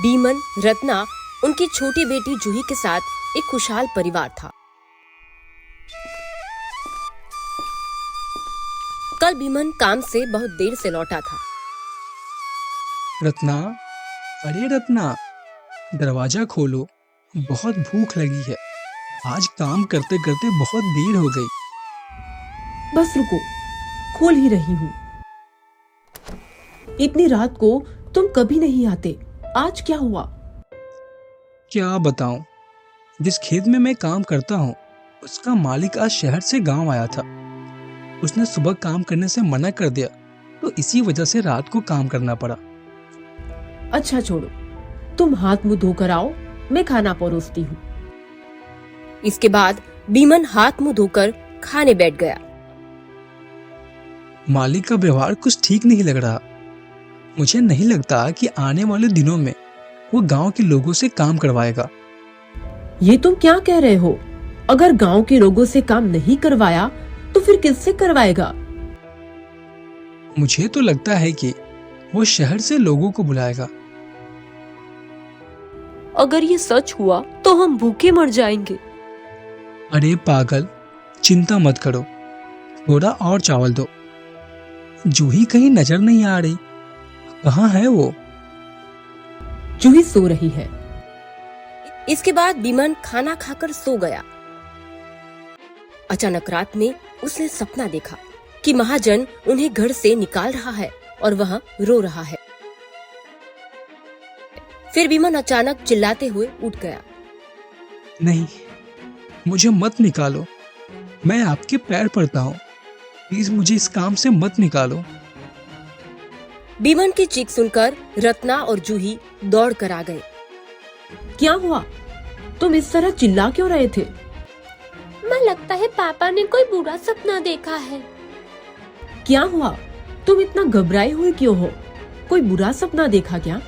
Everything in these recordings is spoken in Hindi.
बीमन, रत्ना, उनकी छोटी बेटी जूही के साथ एक खुशहाल परिवार था। कल बीमन काम से बहुत देर से लौटा था। रत्ना, अरे रत्ना, दरवाजा खोलो, बहुत भूख लगी है। आज काम करते करते बहुत देर हो गई। बस रुको, खोल ही रही हूँ। इतनी रात को तुम कभी नहीं आते, आज क्या हुआ? क्या बताऊं, जिस खेत में मैं काम करता हूँ उसका मालिक आज शहर से गांव आया था। उसने सुबह काम करने से मना कर दिया, तो इसी वजह से रात को काम करना पड़ा। अच्छा छोड़ो, तुम हाथ मुंह धोकर आओ, मैं खाना परोसती हूँ। इसके बाद बीमन हाथ मुंह धोकर खाने बैठ गया। मालिक का व्यवहार कुछ ठीक नहीं लग रहा। मुझे नहीं लगता कि आने वाले दिनों में वो गांव के लोगों से काम करवाएगा। ये तुम क्या कह रहे हो? अगर गांव के लोगों से काम नहीं करवाया तो फिर किससे करवाएगा? मुझे तो लगता है कि वो शहर से लोगों को बुलाएगा। अगर ये सच हुआ तो हम भूखे मर जाएंगे। अरे पागल, चिंता मत करो, थोड़ा और चावल दो। जूही कहीं नजर नहीं आ रही, कहाँ है वो? जूही सो रही है। इसके बाद बीमन खाना खाकर सो गया। अचानक रात में उसने सपना देखा कि महाजन उन्हें घर से निकाल रहा है और वह रो रहा है। फिर बीमन अचानक चिल्लाते हुए उठ गया। नहीं, मुझे मत निकालो, मैं आपके पैर पड़ता हूँ, प्लीज मुझे इस काम से मत निकालो। बीमन की चीख सुनकर रत्ना और जूही दौड़ कर आ गए। क्या हुआ? तुम इस तरह चिल्ला क्यों रहे थे? मैं लगता है पापा ने कोई बुरा सपना देखा है। क्या हुआ? तुम इतना घबराए हुए क्यों हो? कोई बुरा सपना देखा क्या?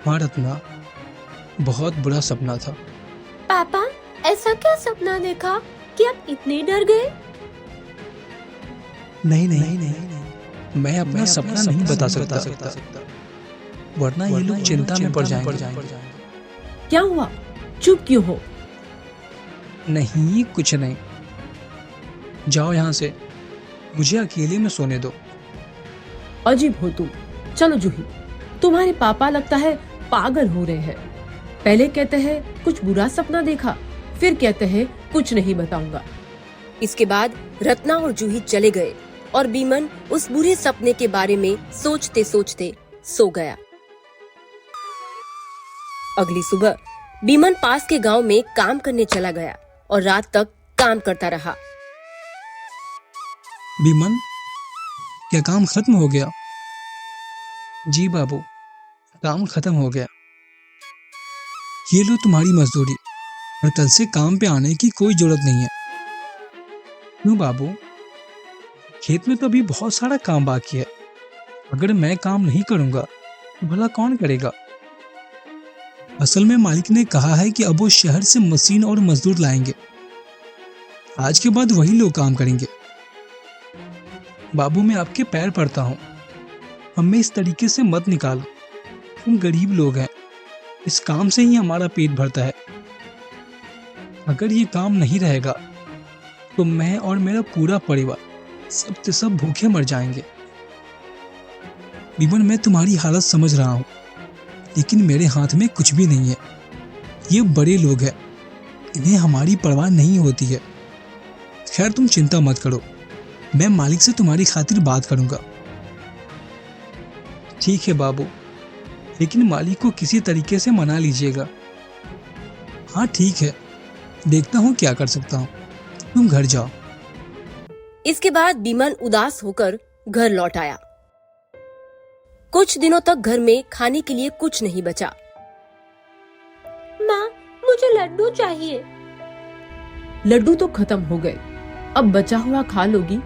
हाँ रत्ना, बहुत बुरा सपना था। पापा, ऐसा क्या सपना देखा कि आप इतने डर गए? नहीं, मैं अपना सपना नहीं बता सकता, वरना ये लोग चिंता में पड़ जाएंगे। क्या हुआ? चुप क्यों हो? नहीं, कुछ नहीं। जाओ यहाँ से, मुझे अकेले में सोने दो। अजीब हो तुम। चलो जूही, तुम्हारे पापा लगता है पागल हो रहे हैं। पहले कहते हैं कुछ बुरा सपना देखा, फिर कहते हैं कुछ नहीं बताऊंगा। इसके बाद रत्ना और जूही चले गए और बीमन उस बुरे सपने के बारे में सोचते सोचते सो गया। अगली सुबह बीमन पास के गांव में काम करने चला गया और रात तक काम करता रहा। बीमन, क्या काम खत्म हो गया? जी बाबू, काम खत्म हो गया। ये लो तुम्हारी मजदूरी, और कल से काम पे आने की कोई जरूरत नहीं है। क्यों बाबू? खेत में तो अभी बहुत सारा काम बाकी है। अगर मैं काम नहीं करूंगा तो भला कौन करेगा? असल में मालिक ने कहा है कि अब वो शहर से मशीन और मजदूर लाएंगे। आज के बाद वही लोग काम करेंगे। बाबू, मैं आपके पैर पड़ता हूँ, हमें इस तरीके से मत निकालो। हम गरीब लोग हैं, इस काम से ही हमारा पेट भरता है। अगर ये काम नहीं रहेगा तो मैं और मेरा पूरा परिवार सब के सब भूखे मर जाएंगे। बीमन, मैं तुम्हारी हालत समझ रहा हूँ, लेकिन मेरे हाथ में कुछ भी नहीं है। ये बड़े लोग हैं, इन्हें हमारी परवाह नहीं होती है। खैर, तुम चिंता मत करो, मैं मालिक से तुम्हारी खातिर बात करूंगा। ठीक है बाबू, लेकिन मालिक को किसी तरीके से मना लीजिएगा। हाँ ठीक है, देखता हूँ क्या कर सकता हूँ। तुम घर जाओ। इसके बाद बीमन उदास होकर घर लौट आया। कुछ दिनों तक घर में खाने के लिए कुछ नहीं बचा। माँ, मुझे लड्डू चाहिए। लड्डू तो खत्म हो गए, अब बचा हुआ खा लोगी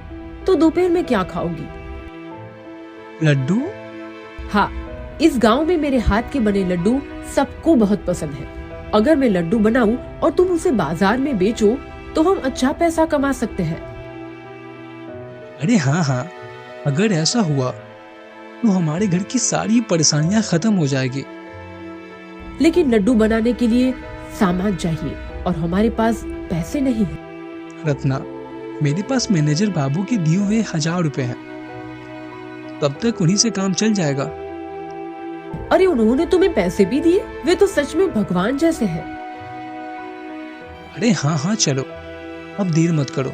तो दोपहर में क्या खाओगी? लड्डू? हाँ, इस गांव में मेरे हाथ के बने लड्डू सबको बहुत पसंद है। अगर मैं लड्डू बनाऊं और तुम उसे बाजार में बेचो तो हम अच्छा पैसा कमा सकते हैं। अरे हाँ, अगर ऐसा हुआ तो हमारे घर की सारी परेशानियां खत्म हो जाएगी। लेकिन लड्डू बनाने के लिए सामान चाहिए और हमारे पास पैसे नहीं है। रत्ना, मेरे पास मैनेजर बाबू के दिए हुए 1000 रुपए हैं, तब तक उन्हीं से काम चल जाएगा। अरे उन्होंने तुम्हें पैसे भी दिए? वे तो सच में भगवान जैसे हैं। अरे हाँ हाँ चलो, अब देर मत करो,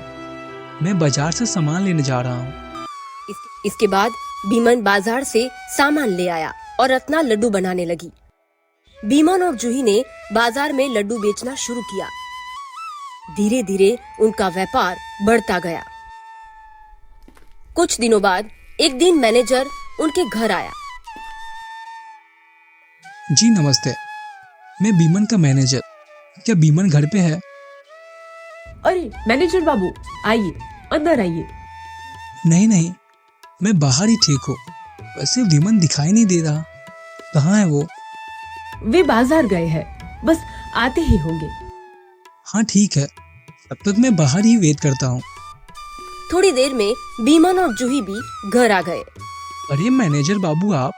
मैं बाजार से सामान लेने जा रहा हूँ। इसके बाद बीमन बाजार से सामान ले आया और रत्ना लड्डू बनाने लगी। बीमन और जूही ने बाजार में लड्डू बेचना शुरू किया। धीरे धीरे उनका व्यापार बढ़ता गया। कुछ दिनों बाद एक दिन मैनेजर उनके घर आया। जी नमस्ते, मैं बीमन का मैनेजर। क्या बीमन घर पे है? अरे मैनेजर बाबू, आइए, अंदर आइए। नहीं नहीं, मैं बाहर ही ठीक हूँ। वैसे बीमन दिखाई नहीं दे रहा, कहाँ है वो? वे बाजार गए हैं, बस आते ही होंगे। हाँ ठीक है, तब तक मैं बाहर ही वेट करता हूँ। थोड़ी देर में बीमन और जूही भी घर आ गए। अरे मैनेजर बाबू, आप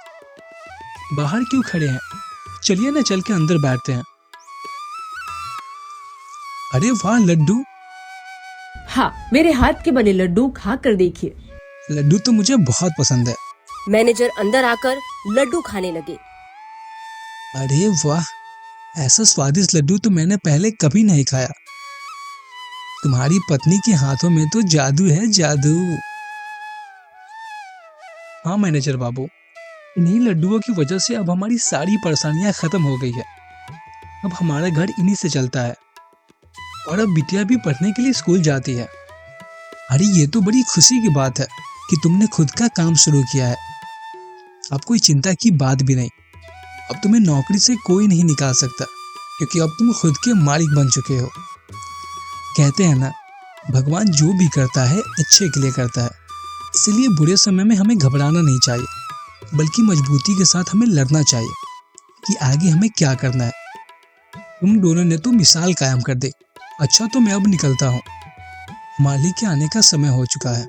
बाहर क्यों खड़े हैं? चलिए ना, चल के अंदर बैठते हैं। अरे वाह, लड्डू! हाँ, मेरे हाथ के बने लड्डू खा कर देखिए। लड्डू तो मुझे बहुत पसंद है। मैनेजर अंदर आकर लड्डू खाने लगे। अरे वाह, ऐसा स्वादिष्ट लड्डू तो मैंने पहले कभी नहीं खाया। तुम्हारी पत्नी के हाथों में तो जादू है, जादू। हाँ मैनेजर बाबू, इन्हीं लड्डुओं की वजह से अब हमारी सारी परेशानियां खत्म हो गई है। अब हमारा घर इन्हीं से चलता है और अब बिटिया भी पढ़ने के लिए स्कूल जाती है। अरे ये तो बड़ी खुशी की बात है कि तुमने खुद का काम शुरू किया है। अब कोई चिंता की बात भी नहीं। अब तुम्हें नौकरी से कोई नहीं निकाल सकता, क्योंकि अब तुम खुद के मालिक बन चुके हो। कहते हैं ना, भगवान जो भी करता है अच्छे के लिए करता है। इसलिए बुरे समय में हमें घबराना नहीं चाहिए, बल्कि मजबूती के साथ हमें लड़ना चाहिए कि आगे हमें क्या करना है। तुम दोनों ने तो मिसाल कायम कर दी। अच्छा, तो मैं अब निकलता हूँ, मालिक के आने का समय हो चुका है।